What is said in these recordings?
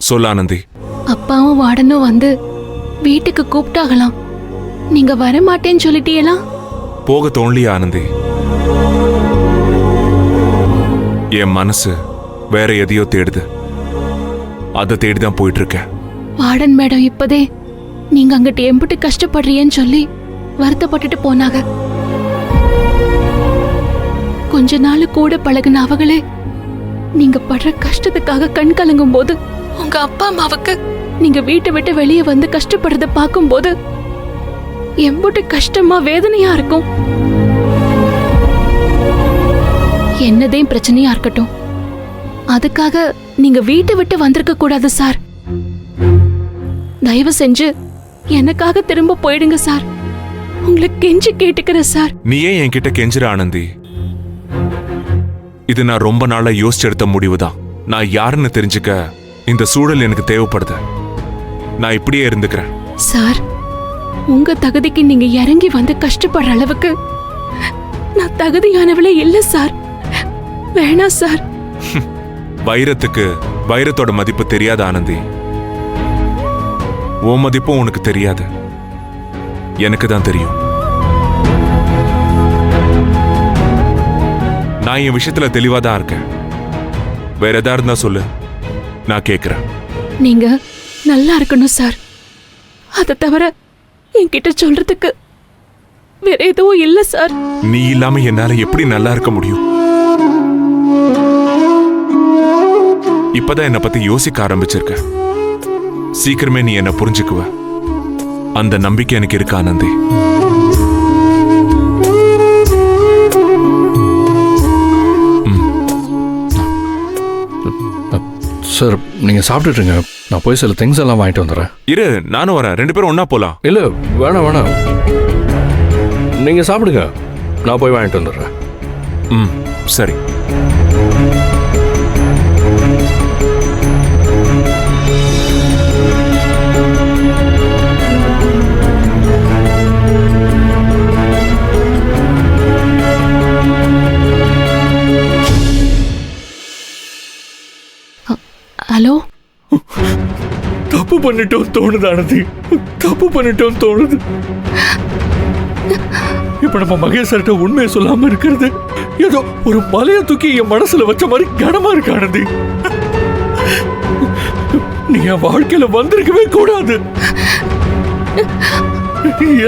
சொல்ல ஆனந்தி. அப்பாவும் வாடனும் வந்து வீட்டுக்கு கூப்பிட்டாகலாம். நீங்க வர மாட்டேன்னு சொல்லிட்டீங்களா? போக தோணலியா ஆனந்தி? என் மனசு வேற எதையோ தேடுது. அதை தேடிதான் போயிட்டு இருக்கேன். வார்டன் மேடம் இப்பதே நீங்க அங்கிட்டு எம்பிட்டு கஷ்டப்படுறீன்னு சொல்லி வருத்தப்பட்டுட்டு போனாங்க. கொஞ்ச நாள் கூட பழகுன அவங்களே நீங்க படுற கஷ்டத்துக்காக கண் கலங்கும் போது, உங்க அப்பா அம்மாவுக்கு நீங்க வீட்டை விட்டு வெளியே வந்து கஷ்டப்படுறத பார்க்கும் போது எம்பிட்டு கஷ்டமா வேதனையா இருக்கும். என்னதே பிரச்சனையா இருக்கட்டும், அதுக்காக நீங்க வீட்டை விட்டு வந்திருக்க கூடாது சார். தயவு செஞ்சு எனக்காக திரும்ப போயிடுங்க சார். உங்களுக்கு கெஞ்சி கேட்டுக்கிறேன் சார். நீ ஏன் என்கிட்ட கெஞ்சுற ஆனந்தி? இது நான் ரொம்ப நாளா யோசிச்செடுத்த முடிவுதான். நான் யாருன்னு தெரிஞ்சுக்க இந்த சூழல் எனக்கு தேவைப்படுது. நான் இப்படியே இருந்துக்கிறேன். சார், உங்க தகுதிக்கு நீங்க இறங்கி வந்து கஷ்டப்படுற அளவுக்கு நான் தகுதியானவளே இல்ல சார். வேணா சார். வைரத்துக்கு வைரத்தோட மதிப்பு தெரியாத ஆனந்தி. ஓ மதிப்பும் உனக்கு தெரியாது, எனக்கு தான் தெரியும். நான் என் விஷயத்துல தெளிவா தான் இருக்கேன். வேற எதா இருந்தா சொல்லு, நான் கேக்குறேன். நீங்க நல்லா இருக்கணும் சார். அதை தவிர என்கிட்ட சொல்றதுக்கு வேற எதுவும் இல்ல சார். நீ இல்லாம என்னால எப்படி நல்லா இருக்க முடியும்? இப்பதான் என்னை பத்தி யோசிக்க ஆரம்பிச்சிருக்க. சீக்கிரமே நீ என்ன புரிஞ்சுக்குவ. அந்த நம்பிக்கை எனக்கு இருக்கு ஆனந்தி. சார், நீங்க சாப்பிட்டுட்டுங்க, நான் போய் சில திங்ஸ் எல்லாம் வாங்கிட்டு வந்துடுறேன். இரு, நானும் வரேன். 2 பேரும் ஒன்னா போலாம். இல்ல, வேணாம் வேணாம், நீங்க சாப்பிடுங்க, நான் போய் வாங்கிட்டு வந்துடுறேன். சரி. ஹலோ. தப்பு பண்ணிட்டோம் தோணுது ஆனந்தி, தப்பு பண்ணிட்டோம் தோணுது. இப்ப நம்ம மகேஷ் சார்ட்ட உண்மையை சொல்லாம இருக்கிறது ஏதோ ஒரு மலையை தூக்கி என் மனசுல வச்ச மாதிரி கனமா இருக்கு ஆனந்தி. நீ என் வாழ்க்கையில வந்திருக்கவே கூடாது.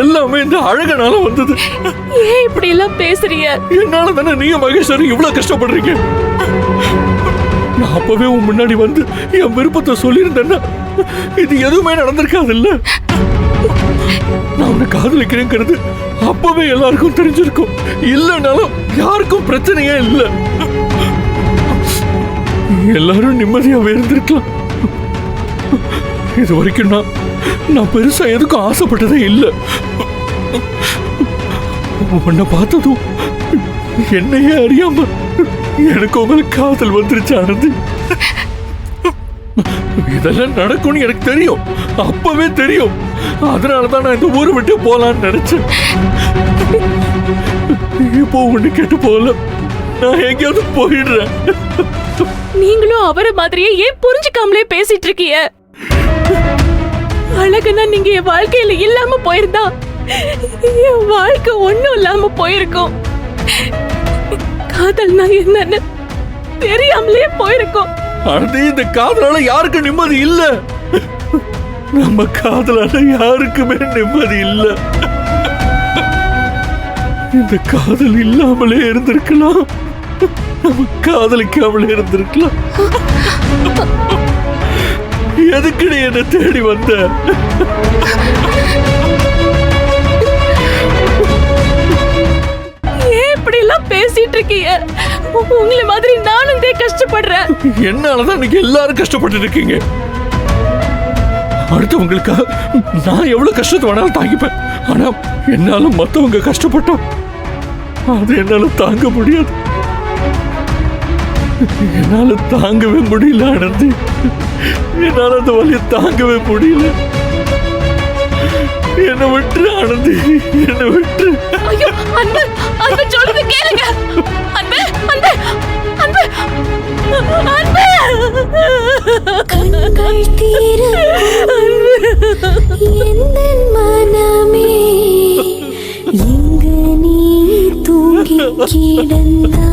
எல்லாமே இந்த அழகனால வந்தது. ஏன் இப்படி எல்லாம் பேசுறீங்க? என்னால தானே நீங்க மகேஷ் சார் இவ்வளவு கஷ்டப்படுறீங்க. நான் அப்பவே உன் முன்னாடி வந்து என் விருப்பத்தை சொல்லியிருந்தேன்னா இது எதுவுமே நடந்திருக்காது. இல்ல, நான் உன்னை காதலிக்கிறேங்கிறது அப்பவே எல்லாருக்கும் தெரிஞ்சிருக்கும். இல்லைனாலும் யாருக்கும் பிரச்சனையே இல்லை. எல்லாரும் நிம்மதியாவே இருந்திருக்கலாம். இது வரைக்கும் நான் பெருசா எதுக்கும் ஆசைப்பட்டதே இல்லை. உன்னை பார்த்ததும் என்னையே அறியாம எனக்கு உங்களுக்கு காதல் வந்துருச்சு ஆனந்தி. இதெல்லாம் நடக்கும்னு எனக்கு தெரியும், அப்பவே தெரியும். அதனாலதான் நான் இந்த ஊரை விட்டு போலான்னு நினைச்சேன். இப்போ ஒண்ணு கேட்டு போகல, நான் எங்கேயாவது போயிடுறேன். நீங்களும் அவரை மாதிரியே ஏன் புரிஞ்சுக்காமலே பேசிட்டு இருக்கீங்க? அழகுனா நீங்க என் வாழ்க்கையில இல்லாம போயிருந்தா என் வாழ்க்கை ஒண்ணும் இல்லாம போயிருக்கும். காதல்னா என்னன்னு தெரியாமலே போயிருக்கும். ஆனந்தி, இந்த காதலால யாருக்கு நிம்மதி இல்ல. நம்ம காதலால யாருக்குமே நிம்மதி இல்ல. இந்த காதல் இல்லாமலே இருந்திருக்கலாம், நம்ம காதலிக்காமலே இருந்திருக்கலாம். எதுக்கு நீ என்ன தேடி வந்த? ஏன் இப்படி எல்லாம் பேசிட்டு இருக்கீங்க? உங்களை மாதிரி நானும் கஷ்டப்படுறேன். என்னாலதான் நீங்க எல்லாரும் கஷ்டப்பட்டு இருக்கீங்க. அடுத்தவங்களுக்காக நான் எவ்வளவு கஷ்டத்தை வேணாலும் தாங்கிப்பேன். ஆனா என்னால மத்தவங்க கஷ்டப்பட்டா அது என்னால தாங்க முடியாது. என்னால தாங்கவே முடியல ஆனந்தி, என்னால அந்த வலியை தாங்கவே முடியல. என்ன விட்டு ஆனந்தி, என்ன விட்டு. ஐயோ, அன்பு, அன்பு சொல்றது கேளுங்க. அன்பு, அன்பு, அன்பு, அன்பு. கண்கள் எந்தன் மனமே எங்கு நீ தூங்கி கிடந்தாய்.